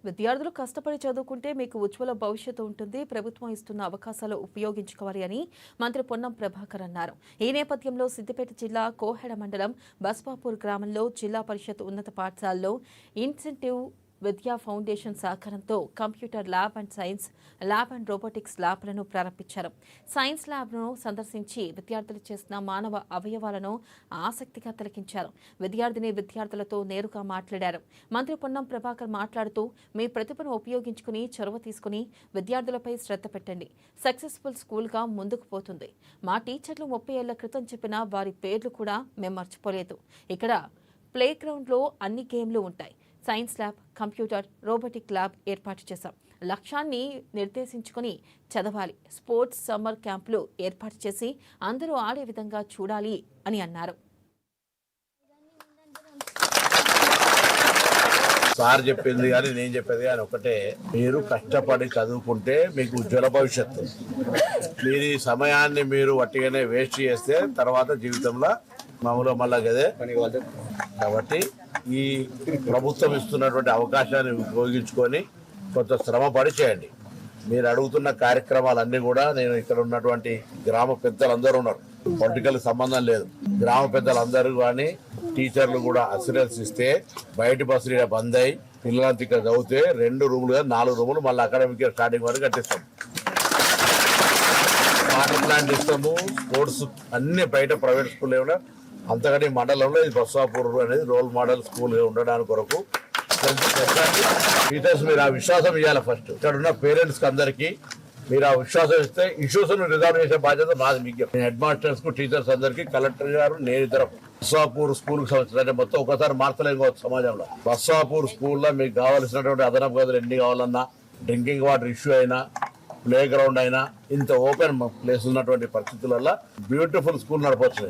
విద్యార్థులు కష్టపడి చదువుకుంటే మీకు ఉజ్వల భవిష్యత్తు ఉంటుంది. ప్రభుత్వం ఇస్తున్న అవకాశాలు ఉపయోగించుకోవాలి అని మంత్రి పొన్నం ప్రభాకర్ అన్నారు. ఈ నేపథ్యంలో సిద్దిపేట జిల్లా కోహెడ మండలం బస్వాపూర్ గ్రామంలో జిల్లా పరిషత్ ఉన్నత పాఠశాలలో ఇన్సెంటివ్ విద్యా ఫౌండేషన్ సహకారంతో computer lab and science lab and robotics ల్యాబ్లను ప్రారంభించారు. సైన్స్ ల్యాబ్ను సందర్శించి విద్యార్థులు చేసిన మానవ అవయవాలను ఆసక్తిగా తిలకించారు. విద్యార్థులతో నేరుగా మాట్లాడారు. మంత్రి పొన్నం ప్రభాకర్ మాట్లాడుతూ మీ ప్రతిభను ఉపయోగించుకుని చొరవ తీసుకుని విద్యార్థులపై శ్రద్ధ పెట్టండి. సక్సెస్ఫుల్ స్కూల్గా ముందుకు పోతుంది. మా టీచర్లు 30 ఏళ్ల క్రితం చెప్పిన వారి పేర్లు కూడా మేము మర్చిపోలేదు. ఇక్కడ ప్లే గ్రౌండ్లో అన్ని గేమ్లు ఉంటాయి. Science lab, computer, robotic lab ఏర్పాటు చేశాం. లక్ష్యాన్ని నిర్దేశించుకుని చదవాలి. స్పోర్ట్స్ సమ్మర్ క్యాంపులు ఏర్పాటు చేసి అందరూ ఆడే విధంగా చూడాలి అని అన్నారు. సార్ చెప్పింది కానీ నేను చెప్పేది కానీ ఒకటే, మీరు కష్టపడి చదువుకుంటే మీకు ఉజ్వల భవిష్యత్తు. మీరు ఈ సమయాన్ని మీరు వట్టిగానే వేస్ట్ చేస్తే తర్వాత జీవితంలో మామూలుగా మళ్ళా కదే. కాబట్టి ఈ ప్రభుత్వం ఇస్తున్నటువంటి అవకాశాన్ని ఉపయోగించుకొని కొంత శ్రమ పడి చేయండి. మీరు అడుగుతున్న కార్యక్రమాలన్నీ కూడా నేను ఇక్కడ ఉన్నటువంటి గ్రామ పెద్దలందరూ ఉన్నారు, పొలిటికల్ సంబంధం లేదు. గ్రామ పెద్దలందరూ కానీ టీచర్లు కూడా అసూరెన్స్ ఇస్తే బయట బస్సులు బంద్ అయ్యి పిల్లలంతా ఇక్కడ చదివితే 2 రూములు కానీ 4 రూములు మళ్ళీ అకాడమిక్ ఇయర్ స్టార్టింగ్ వరకు కట్టిస్తాం. వాటర్ ప్లాంట్ ఇస్తాము. స్పోర్ట్స్ అన్ని బయట ప్రైవేట్ స్కూల్ ఏమైనా అంతకంటే మండలంలో ఇది బస్వాపూర్ అనేది రోల్ మోడల్ స్కూల్ ఉండడానికి కొరకు టీచర్స్ మీరు ఆ విశ్వాసం ఇవ్వాలి. ఫస్ట్ ఇక్కడ ఉన్న పేరెంట్స్ అందరికీ మీరు ఆ విశ్వాసం ఇస్తే ఇష్యూస్ రిజాల్వ్ చేసే బాధ్యత నాది. మీకు హెడ్ మాస్టర్స్ కు టీచర్స్ అందరికీ కలెక్టర్ గారు నేను ఇద్దరం బస్వాపూర్ స్కూల్ కి సంబంధించిన మొత్తం ఒకసారి మార్చలేం కావచ్చు సమాజంలో. బస్వాపూర్ స్కూల్లో మీకు కావాల్సినటువంటి అదనపు గదులు ఎన్ని కావాలన్నా, డ్రింకింగ్ వాటర్ ఇష్యూ అయినా, ప్లే గ్రౌండ్ అయినా, ఇంత ఓపెన్ ప్లేస్ ఉన్నటువంటి పరిస్థితులలో బ్యూటిఫుల్ స్కూల్ నడపవచ్చు.